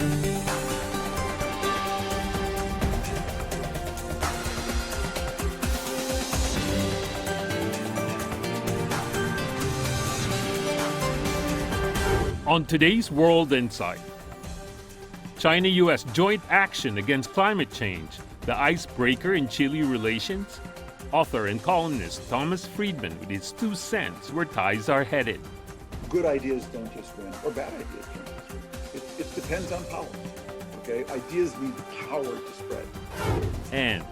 On today's World Insight, China-US joint action against climate change, the icebreaker in Chile relations, author and columnist Thomas Friedman with his 2 cents where ties are headed. Good ideas don't just win, or bad ideas don't just win. It depends on power, okay? Ideas need power to spread. And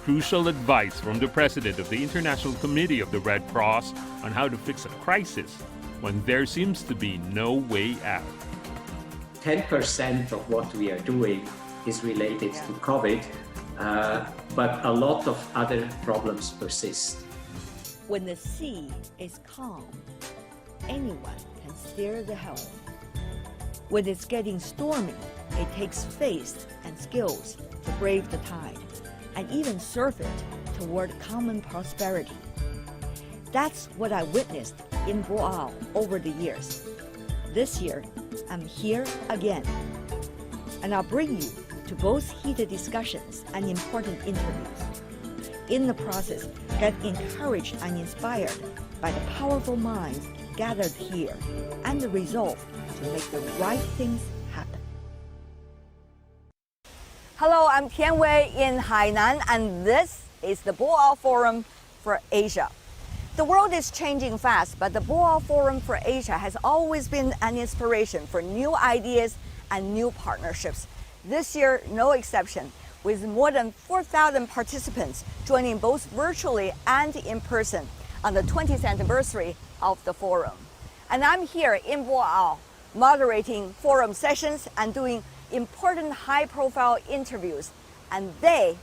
crucial advice from the president of the International Committee of the Red Cross on how to fix a crisis when there seems to be no way out. 10% of what we are doing is related to COVID, but a lot of other problems persist. When the sea is calm, anyone can steer the helm. When it's getting stormy, it takes faith and skills to brave the tide and even surf it toward common prosperity. That's what I witnessed in Boa over the years. This year, I'm here again, and I'll bring you to both heated discussions and important interviews. In the process, get encouraged and inspired by the powerful minds gathered here and the resolve to make the right things happen. Hello, I'm Tian Wei in Hainan, and this is the Boa Forum for Asia. The world is changing fast, but the Boa Forum for Asia has always been an inspiration for new ideas and new partnerships. This year, no exception, with more than 4,000 participants joining both virtually and in person on the 20th anniversary of the forum. And I'm here in Boa, moderating forum sessions and doing important high-profile interviews, and they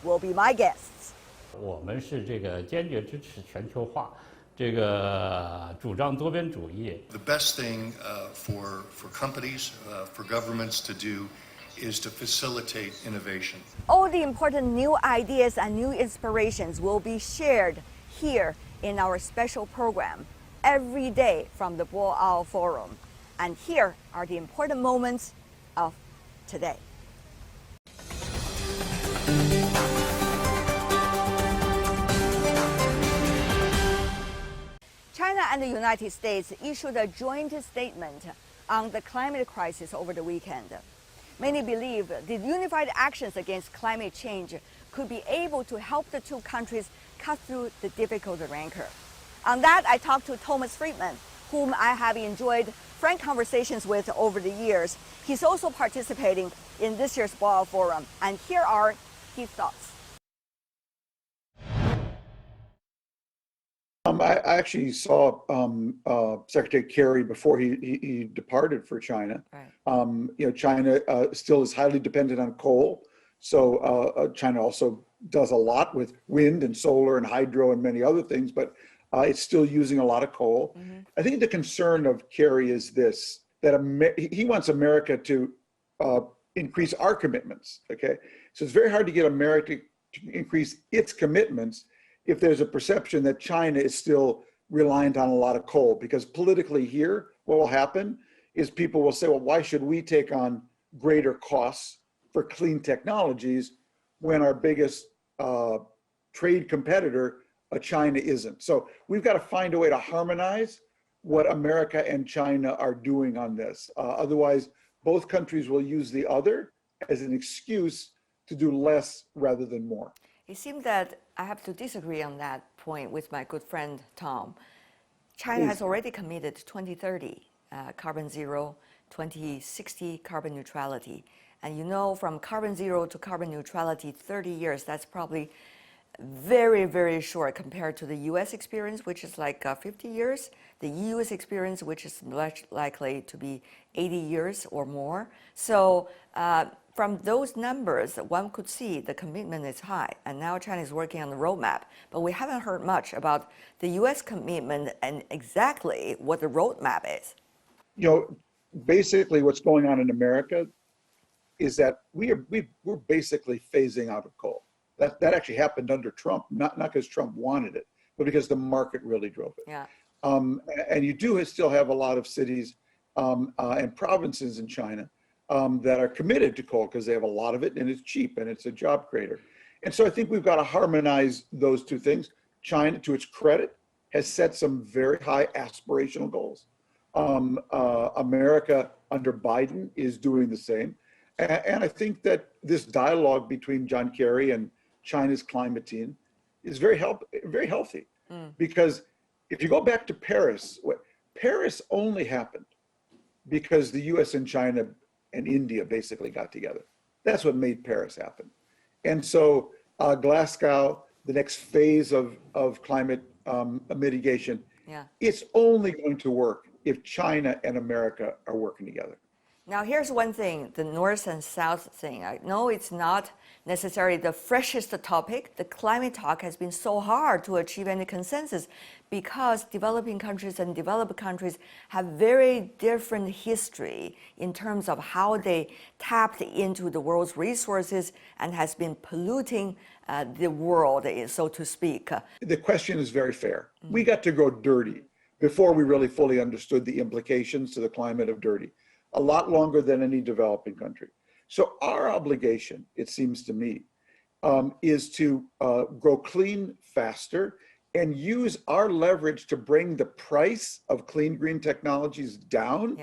will be my guests. 我们是这个坚决支持全球化，这个主张多边主义。The best thing for companies, for governments to do is to facilitate innovation. All the important new ideas and new inspirations will be shared here in our special program every day from the Boa Forum. And here are the important moments of today. China and the United States issued a joint statement on the climate crisis over the weekend. Many believe the unified actions against climate change could be able to help the two countries cut through the difficult rancor. On that, I talked to Thomas Friedman, whom I have enjoyed frank conversations with over the years. He's also participating in this year's Boa Forum, and here are his thoughts. I actually saw Secretary Kerry before he departed for China. Right. China still is highly dependent on coal, so China also does a lot with wind and solar and hydro and many other things, but it's still using a lot of coal. Mm-hmm. I think the concern of Kerry is this, that he wants America to increase our commitments, okay? So it's very hard to get America to increase its commitments if there's a perception that China is still reliant on a lot of coal, because politically here, what will happen is people will say, well, why should we take on greater costs for clean technologies when our biggest trade competitor, China, isn't? So we've got to find a way to harmonize what America and China are doing on this. Otherwise, both countries will use the other as an excuse to do less rather than more. It seems that I have to disagree on that point with my good friend Tom. China has already committed to 2030 carbon zero, 2060 carbon neutrality. And you know, from carbon zero to carbon neutrality, 30 years, that's probably very, very short compared to the US experience, which is like 50 years, the EU's experience, which is much likely to be 80 years or more. So from those numbers, one could see the commitment is high, and now China is working on the roadmap. But we haven't heard much about the U.S. commitment and exactly what the roadmap is. Basically what's going on in America is that we're basically phasing out of coal. That actually happened under Trump, not because Trump wanted it, but because the market really drove it. Yeah. And you do still have a lot of cities and provinces in China that are committed to coal because they have a lot of it and it's cheap and it's a job creator. And so I think we've got to harmonize those two things. China, to its credit, has set some very high aspirational goals. America under Biden is doing the same. And I think that this dialogue between John Kerry and China's climate team is very healthy. Because if you go back to Paris, Paris only happened because the US and China and India basically got together. That's what made Paris happen. And so Glasgow, the next phase of climate mitigation, it's only going to work if China and America are working together. Now, here's one thing, the North and South thing. I know it's not necessarily the freshest topic. The climate talk has been so hard to achieve any consensus because developing countries and developed countries have very different history in terms of how they tapped into the world's resources and has been polluting the world, so to speak. The question is very fair. We got to go dirty before we really fully understood the implications to the climate of dirty. A lot longer than any developing country. So our obligation, it seems to me, is to grow clean faster and use our leverage to bring the price of clean green technologies down,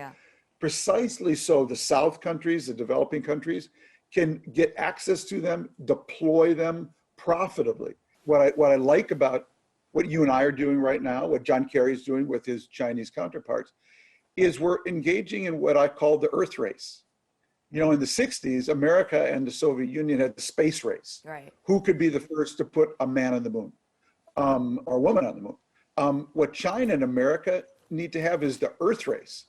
precisely so the South countries, the developing countries, can get access to them, deploy them profitably. What I like about what you and I are doing right now, what John Kerry is doing with his Chinese counterparts, is we're engaging in what I call the Earth race. You know, in the 60s, America and the Soviet Union had the space race. Right. Who could be the first to put a man on the moon or a woman on the moon? What China and America need to have is the Earth race,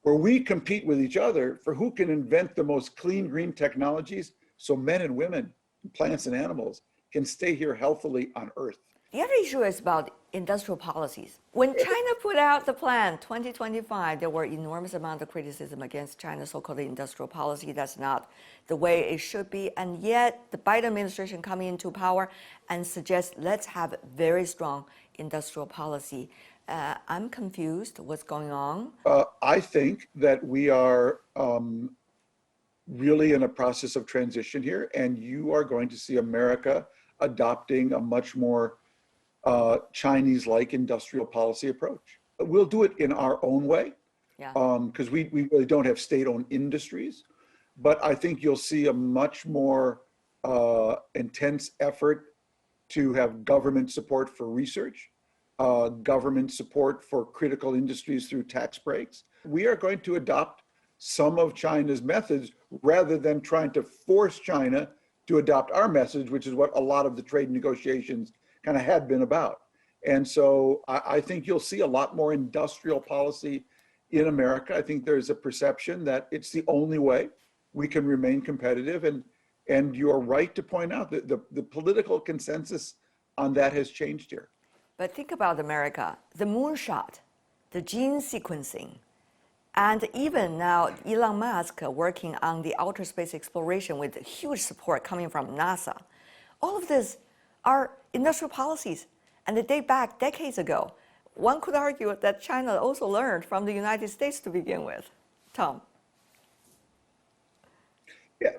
where we compete with each other for who can invent the most clean green technologies so men and women, plants and animals, can stay here healthily on Earth. The other issue is about industrial policies. When China put out the plan 2025, there were enormous amount of criticism against China's so-called industrial policy. That's not the way it should be. And yet the Biden administration coming into power and suggests let's have very strong industrial policy. I'm confused. What's going on? I think that we are really in a process of transition here, and you are going to see America adopting a much more Chinese-like industrial policy approach. We'll do it in our own way, because we really don't have state-owned industries. But I think you'll see a much more intense effort to have government support for research, government support for critical industries through tax breaks. We are going to adopt some of China's methods rather than trying to force China to adopt our message, which is what a lot of the trade negotiations kind of had been about. And so I think you'll see a lot more industrial policy in America. I think there's a perception that it's the only way we can remain competitive. And you're right to point out that the political consensus on that has changed here. But think about America, the moonshot, the gene sequencing, and even now Elon Musk working on the outer space exploration with huge support coming from NASA. All of this are industrial policies, and they date back decades ago. One could argue that China also learned from the United States to begin with. Tom.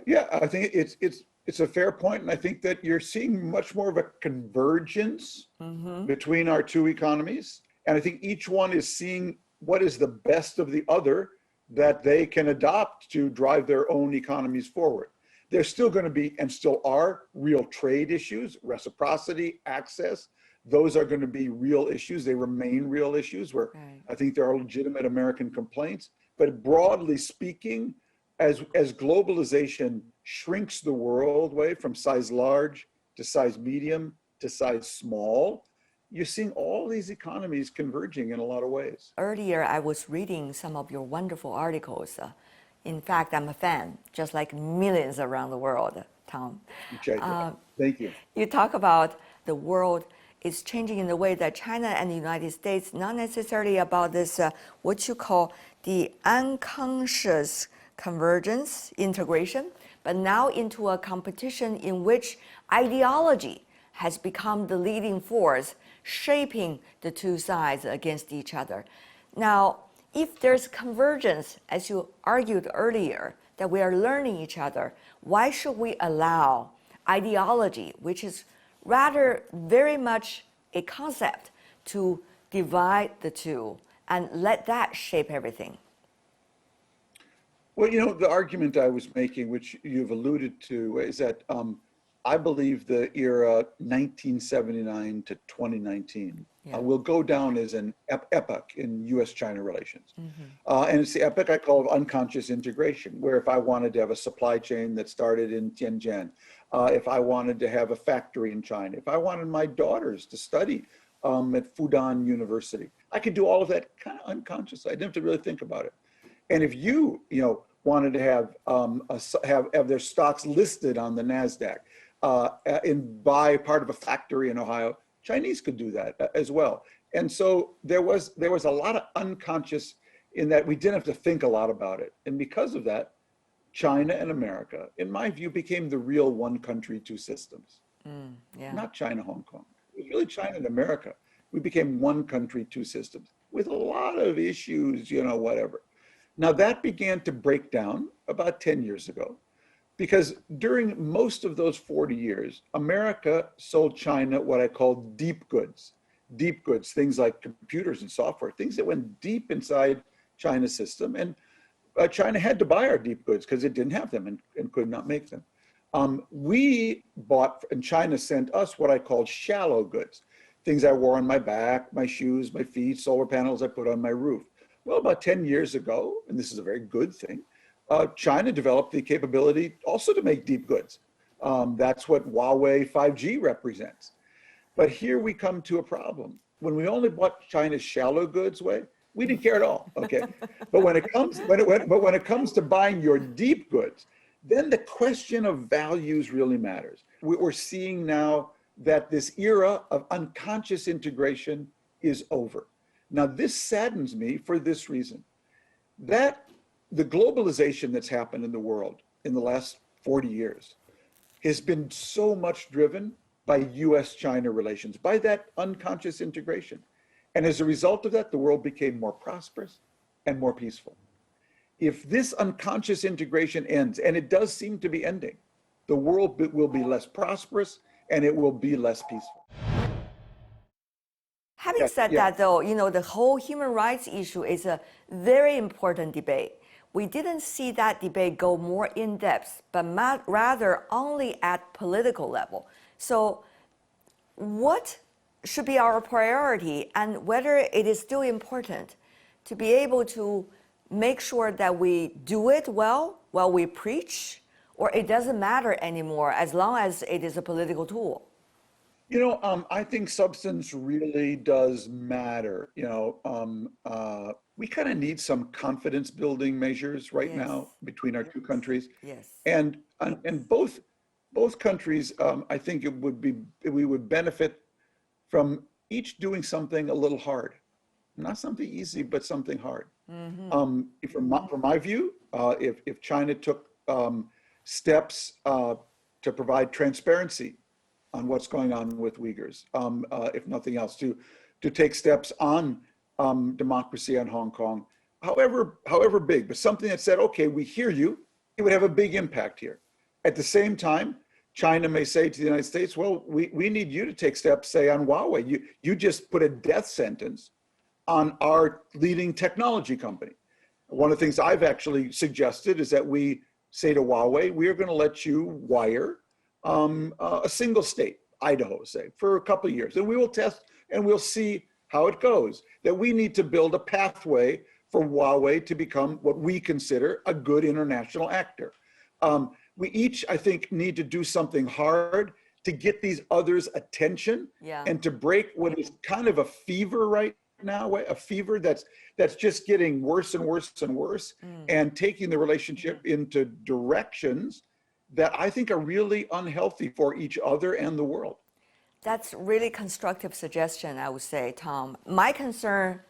Yeah, I think it's a fair point, and I think that you're seeing much more of a convergence between our two economies, and I think each one is seeing what is the best of the other that they can adopt to drive their own economies forward. There's still going to be, and still are, real trade issues, reciprocity, access. Those are going to be real issues. They remain real issues where I think there are legitimate American complaints. But broadly speaking, as globalization shrinks the world way from size large to size medium to size small, you're seeing all these economies converging in a lot of ways. Earlier, I was reading some of your wonderful articles. In fact, I'm a fan, just like millions around the world, Tom. Thank you. You talk about the world is changing in the way that China and the United States, not necessarily about this, what you call the unconscious convergence, integration, but now into a competition in which ideology has become the leading force, shaping the two sides against each other. Now, if there's convergence, as you argued earlier, that we are learning each other. Why should we allow ideology, which is rather very much a concept, to divide the two and let that shape everything? Well, the argument I was making, which you've alluded to, is that I believe the era 1979 to 2019 will go down as an epoch in U.S.-China relations. And it's the epoch I call of unconscious integration, where if I wanted to have a supply chain that started in Tianjin, if I wanted to have a factory in China, if I wanted my daughters to study at Fudan University, I could do all of that kind of unconsciously. I didn't have to really think about it. And if you wanted to have their stocks listed on the NASDAQ and buy part of a factory in Ohio, Chinese could do that as well. And so there was a lot of unconscious in that we didn't have to think a lot about it. And because of that, China and America, in my view, became the real one country, two systems. Not China, Hong Kong. It was really China and America. We became one country, two systems with a lot of issues, whatever. Now that began to break down about 10 years ago, because during most of those 40 years, America sold China what I call deep goods, things like computers and software, things that went deep inside China's system. And China had to buy our deep goods because it didn't have them and could not make them. We bought, and China sent us what I called shallow goods, things I wore on my back, my shoes, my feet, solar panels I put on my roof. Well, about 10 years ago, and this is a very good thing, China developed the capability also to make deep goods. That's what Huawei 5G represents. But here we come to a problem. When we only bought China's shallow goods way, we didn't care at all, okay? But when it comes to buying your deep goods, then the question of values really matters. We're seeing now that this era of unconscious integration is over. Now, this saddens me for this reason, that the globalization that's happened in the world in the last 40 years has been so much driven by US-China relations, by that unconscious integration. And as a result of that, the world became more prosperous and more peaceful. If this unconscious integration ends, and it does seem to be ending, the world will be less prosperous and it will be less peaceful. Having said that, though, the whole human rights issue is a very important debate. We didn't see that debate go more in depth, but rather only at political level. So what should be our priority, and whether it is still important to be able to make sure that we do it well while we preach, or it doesn't matter anymore as long as it is a political tool? I think substance really does matter. We kind of need some confidence building measures right now between our two countries. Yes. And both countries, I think we would benefit from each doing something a little hard. Not something easy, but something hard. From my view, if China took steps to provide transparency on what's going on with Uyghurs, if nothing else, to take steps on democracy in Hong Kong, however big, but something that said, okay, we hear you, it would have a big impact here. At the same time, China may say to the United States, well, we need you to take steps, say on Huawei. You just put a death sentence on our leading technology company. One of the things I've actually suggested is that we say to Huawei, we are going to let you wire a single state, Idaho, say, for a couple of years. And we will test and we'll see how it goes. That we need to build a pathway for Huawei to become what we consider a good international actor. We each, I think, need to do something hard to get these others' attention and to break what is kind of a fever right now, a fever that's just getting worse and worse and worse, and taking the relationship into directions that I think are really unhealthy for each other and the world. That's really constructive suggestion, I would say, Tom. My concern,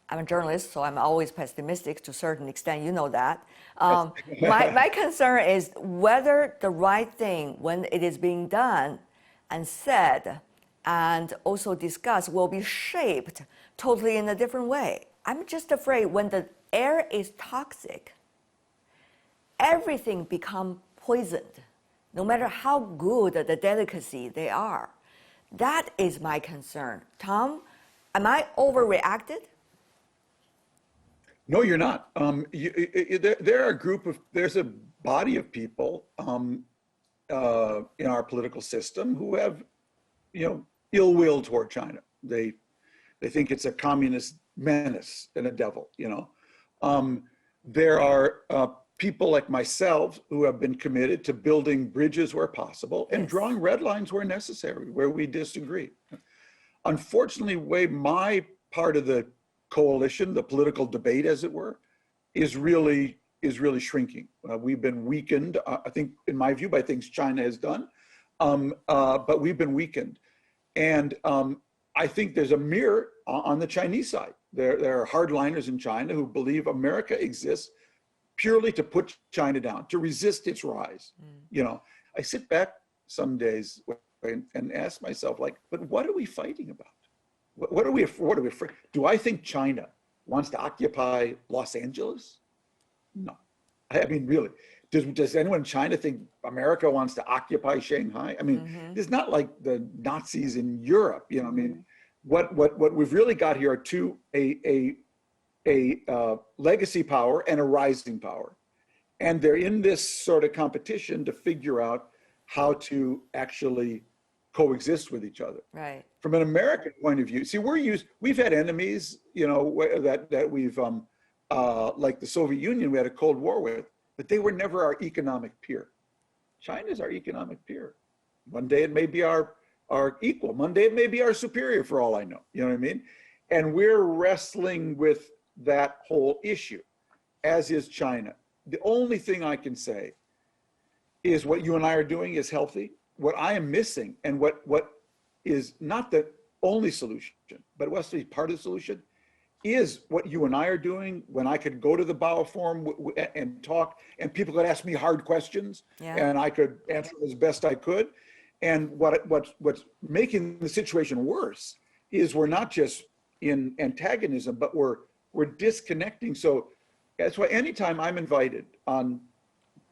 I'm a journalist, so I'm always pessimistic to a certain extent, you know that. My concern is whether the right thing, when it is being done and said and also discussed, will be shaped totally in a different way. I'm just afraid when the air is toxic, everything become poisoned, no matter how good the delicacy they are. That is my concern. Tom, am I overreacted? No, you're not. There are there's a body of people in our political system who have, ill will toward China. They think it's a communist menace and a devil. There are people like myself who have been committed to building bridges where possible and drawing red lines where necessary, where we disagree. Unfortunately, the way my part of the coalition, the political debate, as it were, is really shrinking. We've been weakened, I think, in my view, by things China has done, but we've been weakened. And I think there's a mirror on the Chinese side. There are hardliners in China who believe America exists purely to put China down, to resist its rise. I sit back some days and ask myself, but what are we fighting about? What are we afraid? Do I think China wants to occupy Los Angeles? No. I mean, really, does anyone in China think America wants to occupy Shanghai? I mean, it's not like the Nazis in Europe. I mean, what we've really got here are a legacy power and a rising power, and they're in this sort of competition to figure out how to actually coexist with each other. Right. From an American point of view, see, we've had enemies, that we've, like the Soviet Union, we had a Cold War with, but they were never our economic peer. China's our economic peer. One day it may be our equal. One day it may be our superior, for all I know. You know what I mean? And we're wrestling with that whole issue, as is China. The only thing I can say is what you and I are doing is healthy. What I am missing, and what is not the only solution, but what's to be part of the solution, is what you and I are doing when I could go to the Boa Forum and talk, and people could ask me hard questions, and I could answer them as best I could. And what's making the situation worse is we're not just in antagonism, but we're disconnecting. So that's why anytime I'm invited on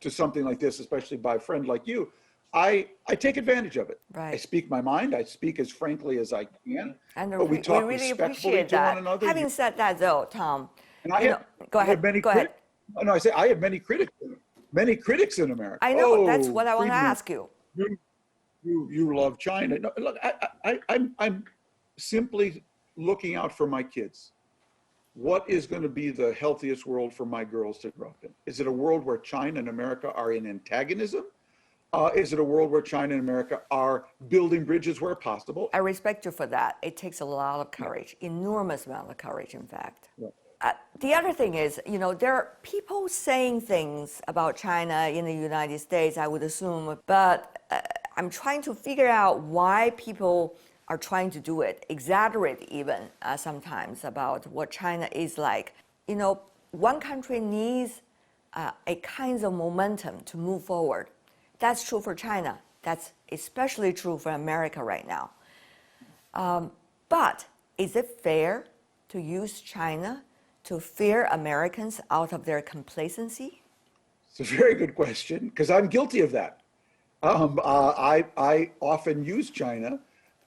to something like this, especially by a friend like you, I take advantage of it. Right. I speak my mind. I speak as frankly as I can. And but we talk really respectfully appreciate to that. one another. Having said that, though, Tom, And go ahead. Go ahead. No, I say I have many critics in America. I know. That's what I want to ask you. You love China. No, look, I'm simply looking out for my kids. What is going to be the healthiest world for my girls to grow up in? Is it a world where China and America are in antagonism? Is it a world where China and America are building bridges where possible? I respect you for that. It takes a lot of courage, enormous amount of courage, in fact. Yeah. The other thing is, there are people saying things about China in the United States, I would assume, but I'm trying to figure out why people are trying to do it, exaggerate even sometimes about what China is like. One country needs a kind of momentum to move forward. That's true for China. That's especially true for America right now. But is it fair to use China to fear Americans out of their complacency? It's a very good question, because I'm guilty of that. I often use China,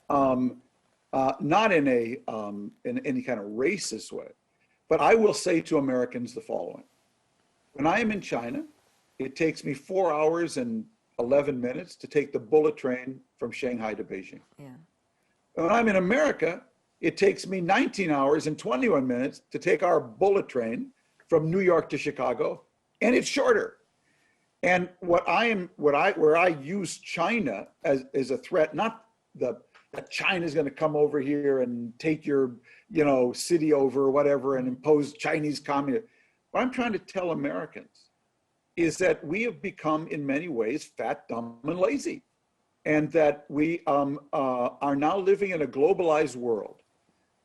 not in any kind of racist way, but I will say to Americans the following. When I am in China, it takes me 4 hours and 11 minutes to take the bullet train from Shanghai to Beijing. Yeah. When I'm in America, it takes me 19 hours and 21 minutes to take our bullet train from New York to Chicago, and it's shorter. And where I use China as a threat, not that China's going to come over here and take your, city over or whatever and impose Chinese communism. What I'm trying to tell Americans is that we have become, in many ways, fat, dumb, and lazy. And that we are now living in a globalized world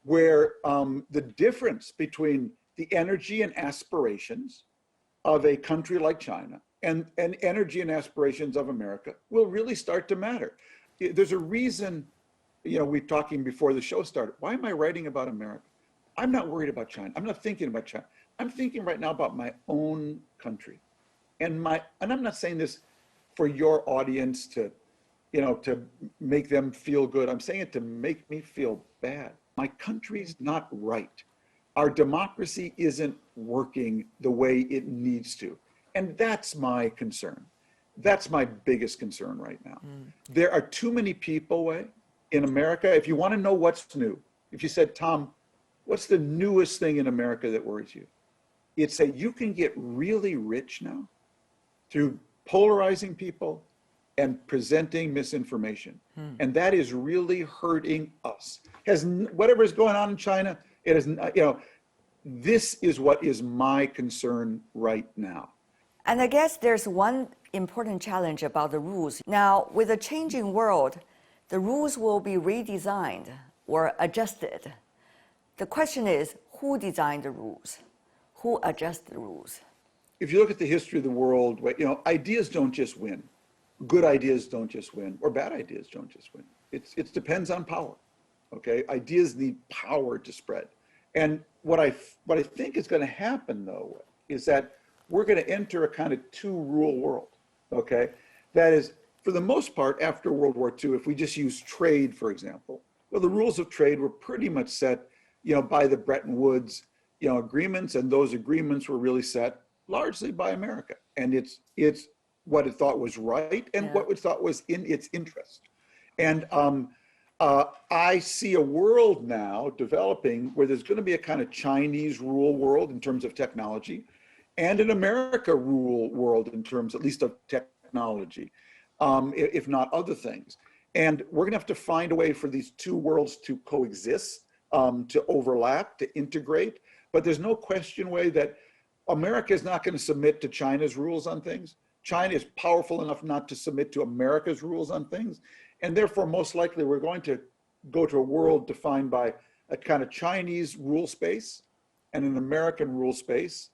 where the difference between the energy and aspirations of a country like China and energy and aspirations of America will really start to matter. There's a reason, we were talking before the show started. Why am I writing about America? I'm not worried about China. I'm not thinking about China. I'm thinking right now about my own country. And I'm not saying this for your audience to, to make them feel good. I'm saying it to make me feel bad. My country's not right. Our democracy isn't working the way it needs to. And that's my concern. That's my biggest concern right now. There are too many people in America. If you want to know what's new, if you said, Tom, what's the newest thing in America that worries you? It's that you can get really rich now through polarizing people and presenting misinformation. And that is really hurting us. Whatever is going on in China, it is, this is what is my concern right now. And I guess there's one important challenge about the rules. Now, with a changing world, the rules will be redesigned or adjusted. The question is, who designed the rules? Who adjusts the rules? If you look at the history of the world, ideas don't just win. Good ideas don't just win, or bad ideas don't just win. It depends on power, okay? Ideas need power to spread. And what I think is going to happen, though, is that we're going to enter a kind of two-rule world, okay? That is, for the most part, after World War II, if we just use trade, for example, well, the rules of trade were pretty much set, by the Bretton Woods, agreements, and those agreements were really set largely by America. And it's what it thought was right and what it thought was in its interest. And I see a world now developing where there's going to be a kind of Chinese rule world in terms of technology, and an America rule world in terms, at least, of technology, if not other things. And we're going to have to find a way for these two worlds to coexist, to overlap, to integrate. But there's no question that America is not going to submit to China's rules on things. China is powerful enough not to submit to America's rules on things. And therefore, most likely, we're going to go to a world defined by a kind of Chinese rule space and an American rule space.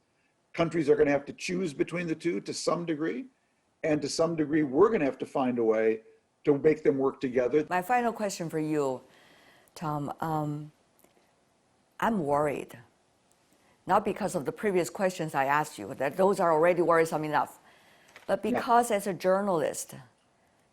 Countries are going to have to choose between the two to some degree. And to some degree, we're going to have to find a way to make them work together. My final question for you, Tom. I'm worried, not because of the previous questions I asked you, that those are already worrisome enough, but because as a journalist,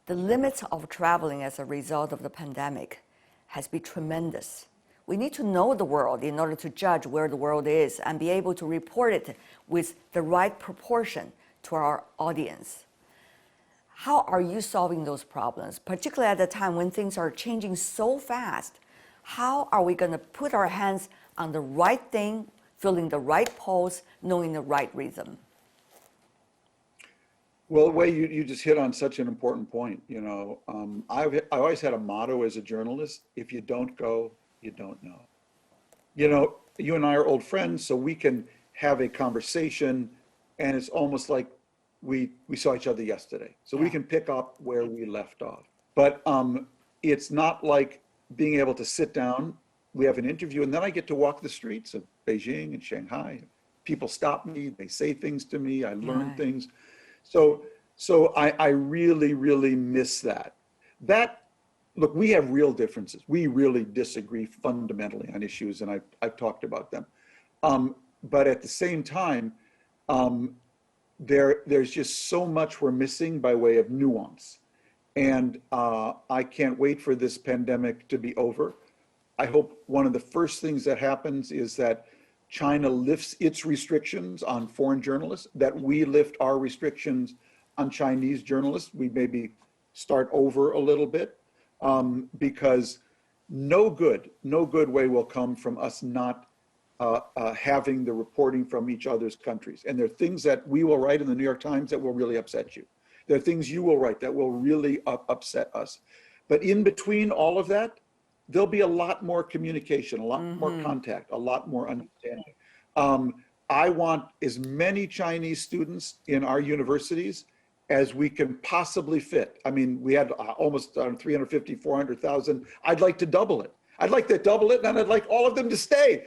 the limits of traveling as a result of the pandemic has been tremendous. We need to know the world in order to judge where the world is and be able to report it with the right proportion to our audience. How are you solving those problems, particularly at a time when things are changing so fast? How are we going to put our hands on the right thing, feeling the right pulse, knowing the right rhythm? Well, Wei, you just hit on such an important point. I always had a motto as a journalist: if you don't go, you don't know. You and I are old friends, so we can have a conversation, and it's almost like we saw each other yesterday. So we can pick up where we left off. But it's not like being able to sit down, we have an interview, and then I get to walk the streets of Beijing and Shanghai. People stop me, they say things to me, I learn things. So I really, really miss that. Look, we have real differences. We really disagree fundamentally on issues, and I've talked about them. But at the same time, there's just so much we're missing by way of nuance. And I can't wait for this pandemic to be over. I hope one of the first things that happens is that China lifts its restrictions on foreign journalists, that we lift our restrictions on Chinese journalists. We maybe start over a little bit, because no good way will come from us not having the reporting from each other's countries. And there are things that we will write in the New York Times that will really upset you. There are things you will write that will really upset us. But in between all of that, there'll be a lot more communication, a lot more contact, a lot more understanding. I want as many Chinese students in our universities as we can possibly fit. I mean, we had almost 350, 400,000. I'd like to double it. I'd like to double it, and I'd like all of them to stay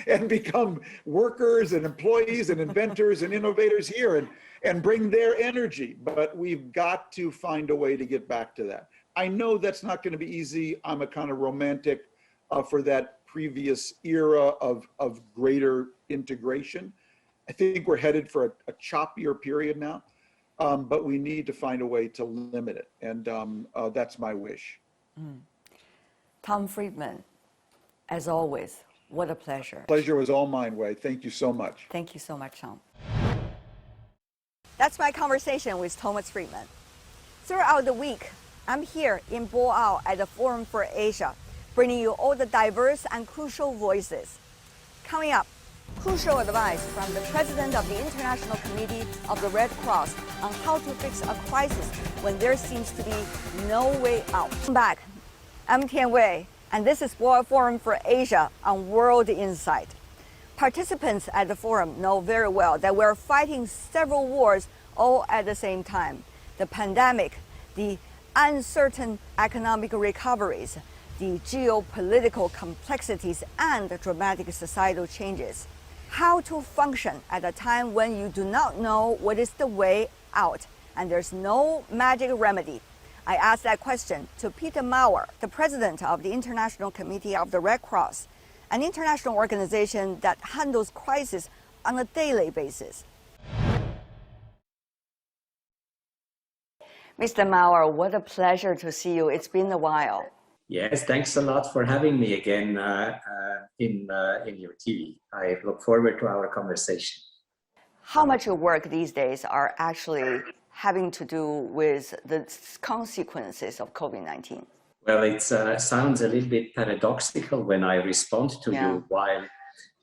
and become workers and employees and inventors and innovators here and bring their energy. But we've got to find a way to get back to that. I know that's not going to be easy. I'm a kind of romantic for that previous era of greater integration. I think we're headed for a choppier period now. but we need to find a way to limit it. And that's my wish. Tom Friedman, as always, what a pleasure. Pleasure was all mine, Wei. Thank you so much. Thank you so much, Tom. That's my conversation with Thomas Friedman. Throughout the week, I'm here in Boa at the Forum for Asia, bringing you all the diverse and crucial voices. Coming up, crucial advice from the president of the International Committee of the Red Cross on how to fix a crisis when there seems to be no way out. Welcome back. I'm Tian Wei, and this is Boa Forum for Asia on World Insight. Participants at the forum know very well that we're fighting several wars all at the same time. The pandemic, the uncertain economic recoveries, the geopolitical complexities, and the dramatic societal changes. How to function at a time when you do not know what is the way out and there's no magic remedy. I asked that question to Peter Maurer, the president of the International Committee of the Red Cross, an international organization that handles crises on a daily basis. Mr. Maurer, what a pleasure to see you. It's been a while. Yes, thanks a lot for having me again in your TV. I look forward to our conversation. How much your work these days are actually having to do with the consequences of COVID-19? Well, it sounds a little bit paradoxical when I respond to you. While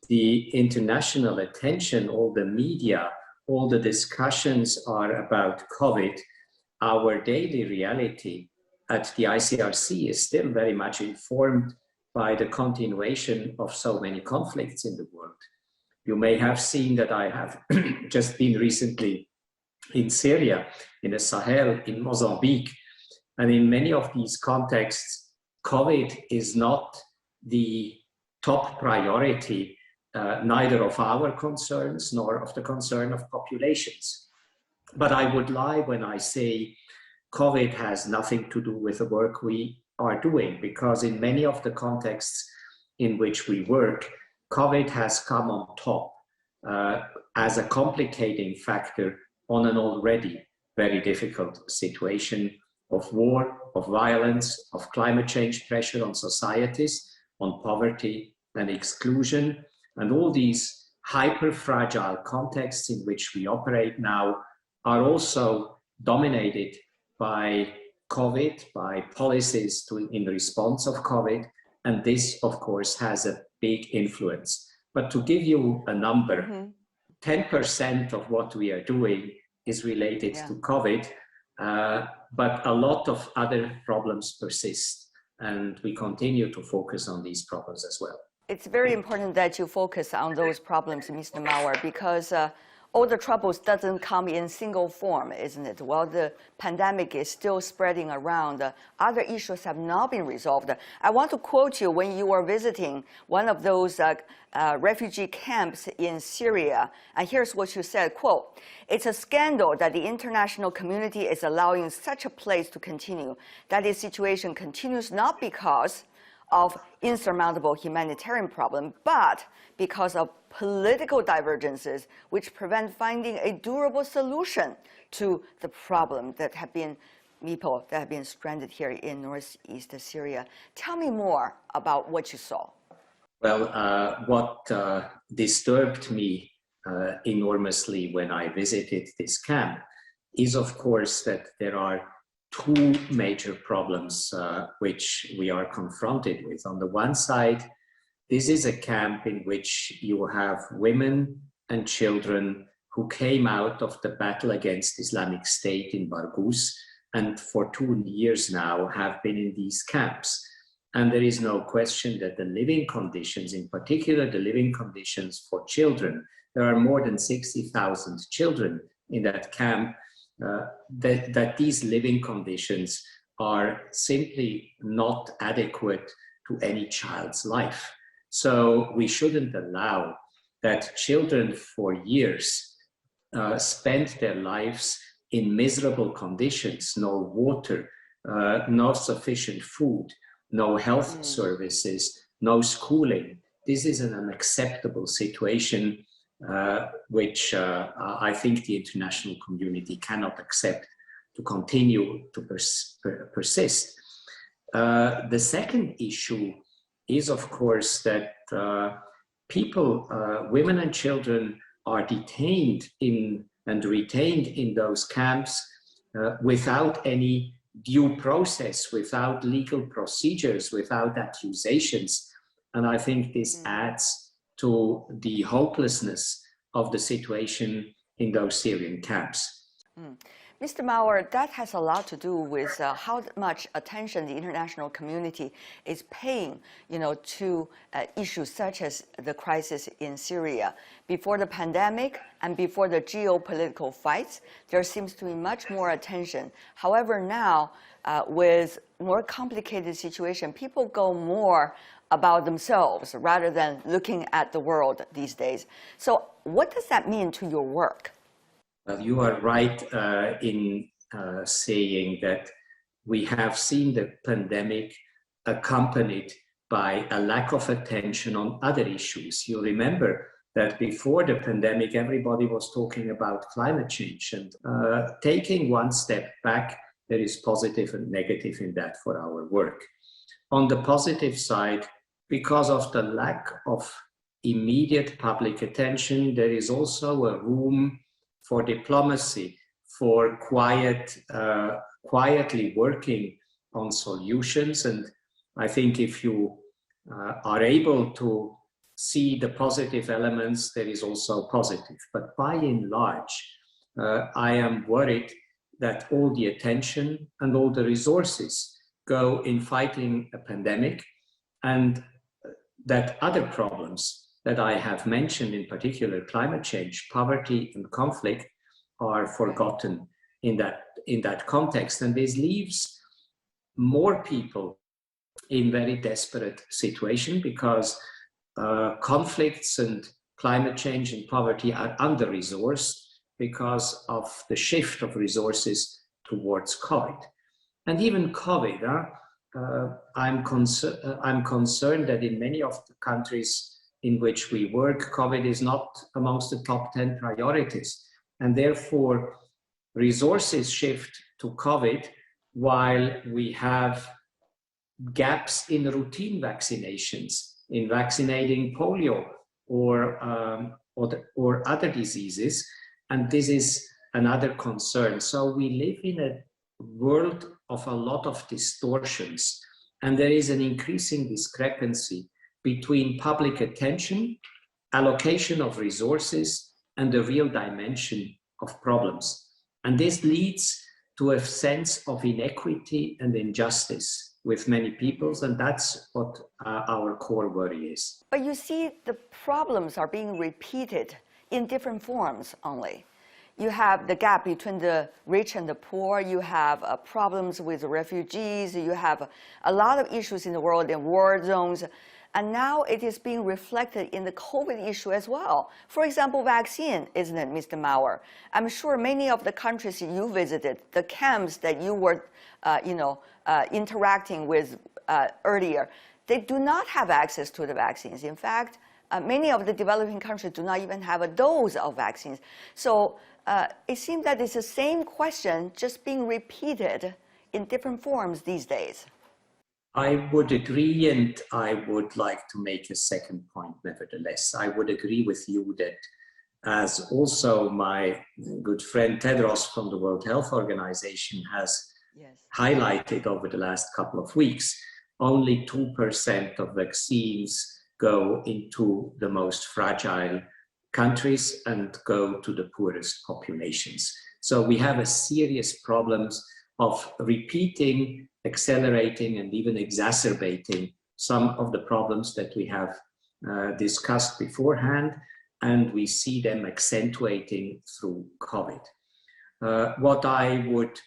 the international attention, all the media, all the discussions are about COVID, our daily reality at the ICRC is still very much informed by the continuation of so many conflicts in the world. You may have seen that I have just been recently in Syria, in the Sahel, in Mozambique. And in many of these contexts, COVID is not the top priority, neither of our concerns nor of the concern of populations. But I would lie when I say COVID has nothing to do with the work we are doing, because in many of the contexts in which we work, COVID has come on top as a complicating factor on an already very difficult situation of war, of violence, of climate change pressure on societies, on poverty and exclusion. And all these hyper-fragile contexts in which we operate now are also dominated by COVID, by policies in response of COVID. And this, of course, has a big influence. But to give you a number, 10% of what we are doing is related to COVID, but a lot of other problems persist, and we continue to focus on these problems as well. It's very important that you focus on those problems, Mr. Maurer, because all the troubles doesn't come in single form, isn't it? While the pandemic is still spreading around, other issues have not been resolved. I want to quote you when you were visiting one of those refugee camps in Syria, and here's what you said, quote, "It's a scandal that the international community is allowing such a place to continue, that this situation continues not because of insurmountable humanitarian problem, but because of political divergences which prevent finding a durable solution to the problem that have been people that have been stranded here in northeast Syria." Tell me more about what you saw. Well, what disturbed me enormously when I visited this camp is, of course, that there are two major problems which we are confronted with. On the one side, this is a camp in which you have women and children who came out of the battle against Islamic State in Barghous and for 2 years now have been in these camps. And there is no question that the living conditions, in particular the living conditions for children, there are more than 60,000 children in that camp, that these living conditions are simply not adequate to any child's life. So we shouldn't allow that children for years spend their lives in miserable conditions, no water, no sufficient food, no health services, no schooling. This is an unacceptable situation, which I think the international community cannot accept to continue to persist. The second issue is, of course, that people, women and children, are detained in and retained in those camps without any due process, without legal procedures, without accusations. And I think this adds to the hopelessness of the situation in those Syrian camps. Mr. Maurer, that has a lot to do with how much attention the international community is paying, to issues such as the crisis in Syria. Before the pandemic and before the geopolitical fights, there seems to be much more attention. However, now, with more complicated situation, people go more about themselves rather than looking at the world these days. So what does that mean to your work? Well, you are right in saying that we have seen the pandemic accompanied by a lack of attention on other issues. You remember that before the pandemic, everybody was talking about climate change, and taking one step back, there is positive and negative in that for our work. On the positive side, because of the lack of immediate public attention, there is also a room for diplomacy, for quietly working on solutions. And I think if you are able to see the positive elements, there is also positive. But by and large, I am worried that all the attention and all the resources go in fighting a pandemic, and that other problems that I have mentioned, in particular climate change, poverty and conflict, are forgotten in that context. And this leaves more people in very desperate situation, because conflicts and climate change and poverty are under-resourced because of the shift of resources towards COVID. And even COVID, I'm concerned that in many of the countries in which we work, COVID is not amongst the top 10 priorities. And therefore, resources shift to COVID while we have gaps in routine vaccinations, in vaccinating polio or other diseases. And this is another concern. So we live in a world of a lot of distortions, and there is an increasing discrepancy between public attention, allocation of resources, and the real dimension of problems. And this leads to a sense of inequity and injustice with many peoples, and that's what our core worry is. But you see, the problems are being repeated in different forms only. You have the gap between the rich and the poor, you have problems with refugees, you have a lot of issues in the world in war zones, and now it is being reflected in the COVID issue as well. For example, vaccine, isn't it, Mr. Maurer? I'm sure many of the countries you visited, the camps that you were interacting with earlier, they do not have access to the vaccines. In fact, many of the developing countries do not even have a dose of vaccines. So it seems that it's the same question just being repeated in different forms these days. I would agree, and I would like to make a second point nevertheless. I would agree with you that, as also my good friend Tedros from the World Health Organization has highlighted over the last couple of weeks, only 2% of vaccines go into the most fragile countries and go to the poorest populations. So we have a serious problems of repeating, accelerating, and even exacerbating some of the problems that we have discussed beforehand, and we see them accentuating through COVID. What I would,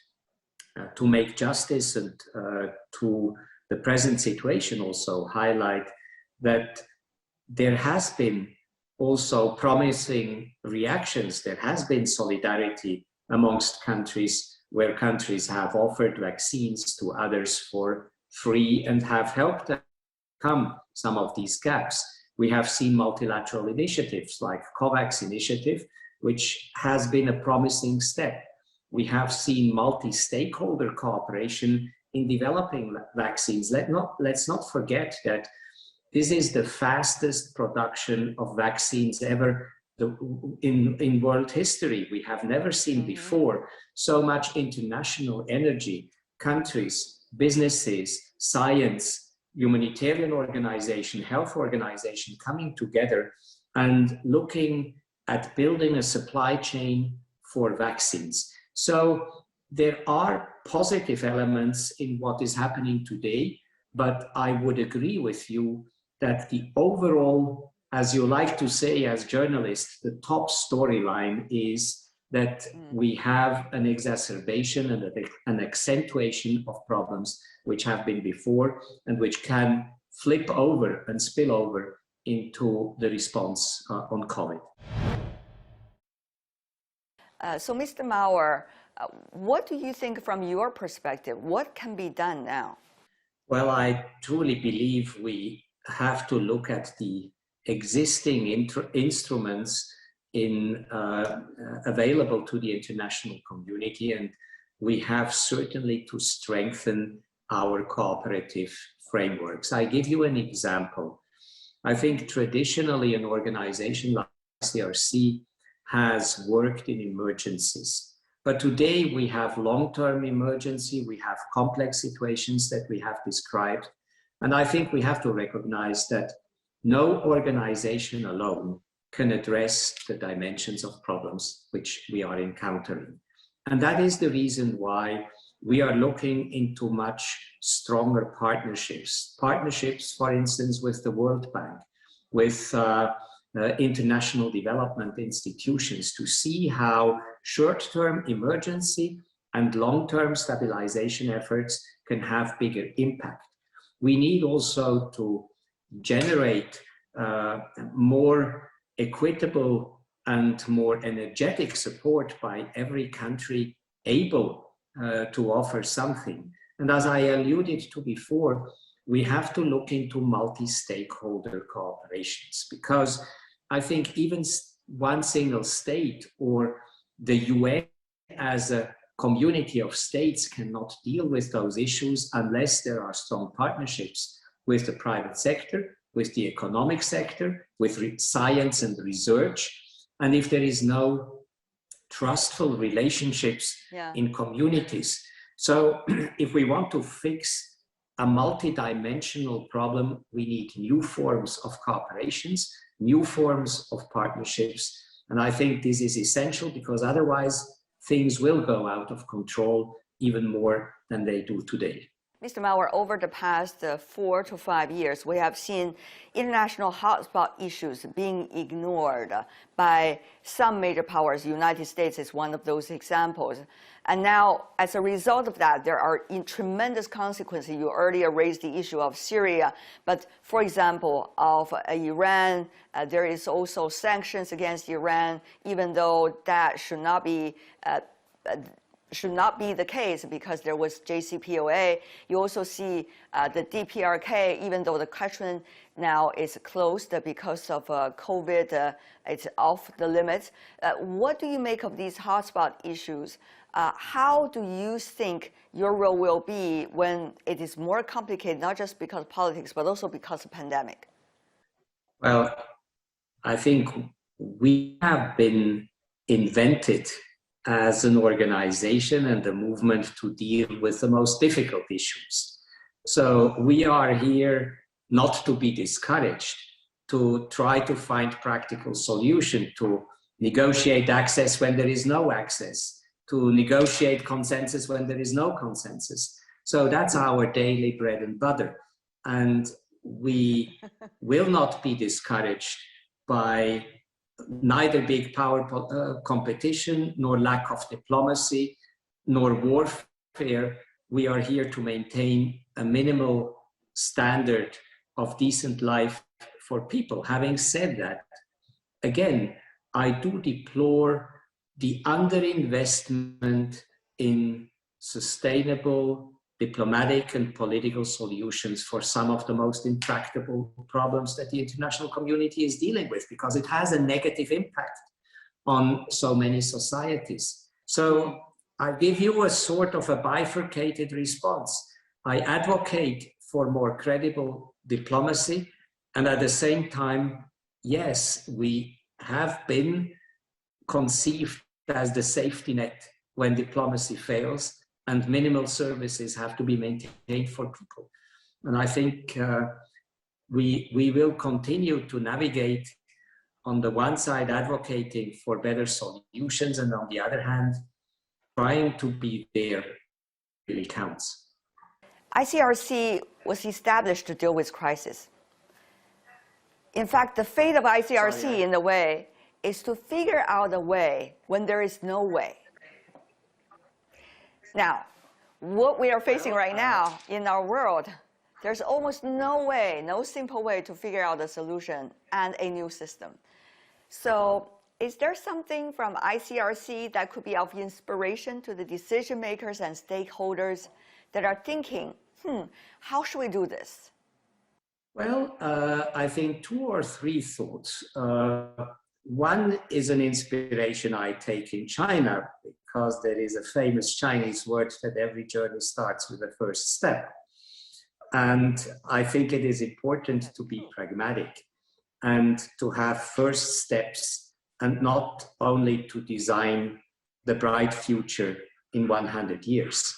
to make justice and to the present situation, also highlight that there has been also promising reactions. There has been solidarity amongst countries, where countries have offered vaccines to others for free and have helped them overcome some of these gaps. We have seen multilateral initiatives like COVAX initiative, which has been a promising step. We have seen multi-stakeholder cooperation in developing vaccines. Let's not forget that this is the fastest production of vaccines ever in world history. We have never seen before so much international energy, countries, businesses, science, humanitarian organization, health organization coming together and looking at building a supply chain for vaccines. So there are positive elements in what is happening today, but I would agree with you that the overall, as you like to say as journalists, the top storyline is that we have an exacerbation and an accentuation of problems which have been before and which can flip over and spill over into the response on COVID. So Mr. Maurer, what do you think from your perspective? What can be done now? Well, I truly believe we have to look at the existing instruments available to the international community, and we have certainly to strengthen our cooperative frameworks. I give you an example. I think traditionally an organization like ICRC has worked in emergencies. But today we have long-term emergency, we have complex situations that we have described. And I think we have to recognize that no organization alone can address the dimensions of problems which we are encountering. And that is the reason why we are looking into much stronger partnerships. Partnerships, for instance, with the World Bank, with international development institutions to see how short-term emergency and long-term stabilization efforts can have bigger impact. We need also to generate more equitable and more energetic support by every country able to offer something. And as I alluded to before, we have to look into multi-stakeholder cooperations, because I think even one single state or the UN as a community of states cannot deal with those issues unless there are strong partnerships with the private sector, with the economic sector, with science and research. And if there is no trustful relationships in communities. So if we want to fix a multidimensional problem, we need new forms of cooperations, new forms of partnerships. And I think this is essential, because otherwise things will go out of control even more than they do today. Mr. Maurer, over the past 4 to 5 years, we have seen international hotspot issues being ignored by some major powers. The United States is one of those examples. And now, as a result of that, there are tremendous consequences. You earlier raised the issue of Syria, but for example, of Iran, there is also sanctions against Iran, even though that should not be the case, because there was JCPOA. You also see the DPRK, even though the question now is closed because of COVID, it's off the limits. What do you make of these hotspot issues? How do you think your role will be when it is more complicated, not just because of politics, but also because of pandemic? Well, I think we have been invented as an organization and a movement to deal with the most difficult issues. So we are here not to be discouraged, to try to find practical solution, to negotiate access when there is no access, to negotiate consensus when there is no consensus. So that's our daily bread and butter. And we will not be discouraged by neither big power competition, nor lack of diplomacy, nor warfare. We are here to maintain a minimal standard of decent life for people. Having said that, again, I do deplore the underinvestment in sustainable diplomatic and political solutions for some of the most intractable problems that the international community is dealing with, because it has a negative impact on so many societies. So I give you a sort of a bifurcated response. I advocate for more credible diplomacy, and at the same time, yes, we have been conceived as the safety net when diplomacy fails, and minimal services have to be maintained for people. And I think we will continue to navigate, on the one side advocating for better solutions, and on the other hand, trying to be there really counts. ICRC was established to deal with crisis. In fact, the fate of ICRC, in a way, is to figure out a way when there is no way. Now, what we are facing right now in our world, there's almost no way, no simple way to figure out a solution and a new system. So is there something from ICRC that could be of inspiration to the decision makers and stakeholders that are thinking, how should we do this? Well, I think 2 or 3 thoughts. One is an inspiration I take in China, because there is a famous Chinese word that every journey starts with the first step. And I think it is important to be pragmatic and to have first steps, and not only to design the bright future in 100 years.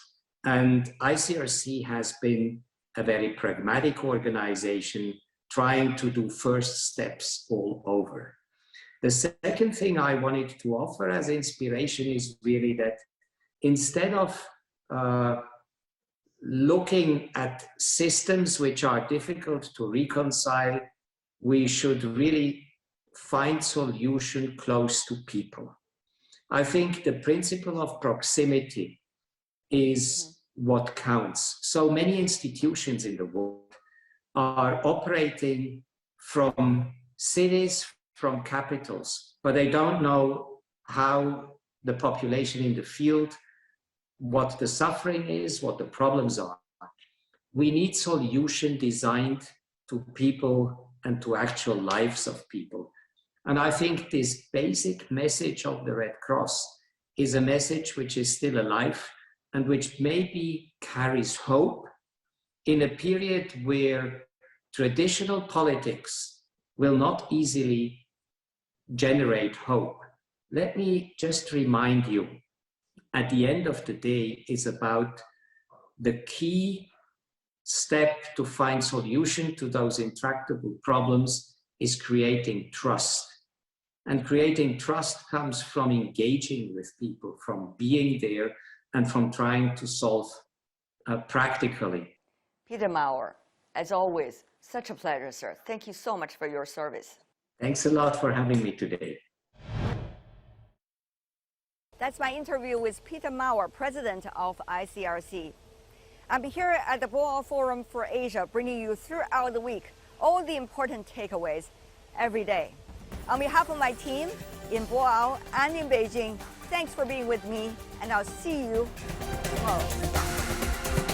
And ICRC has been a very pragmatic organization trying to do first steps all over. The second thing I wanted to offer as inspiration is really that instead of looking at systems which are difficult to reconcile, we should really find solution close to people. I think the principle of proximity is what counts. So many institutions in the world are operating from cities, from capitals, but they don't know how the population in the field, what the suffering is, what the problems are. We need solution designed to people and to actual lives of people. And I think this basic message of the Red Cross is a message which is still alive and which maybe carries hope in a period where traditional politics will not easily generate hope. Let me just remind you, at the end of the day, it's about the key step to find solution to those intractable problems is creating trust. And creating trust comes from engaging with people, from being there, and from trying to solve practically. Peter Maurer, as always, such a pleasure, sir. Thank you so much for your service. Thanks a lot for having me today. That's my interview with Peter Maurer, president of ICRC. I'm here at the Boa Forum for Asia, bringing you throughout the week all the important takeaways every day. On behalf of my team in Boao and in Beijing, thanks for being with me, and I'll see you tomorrow.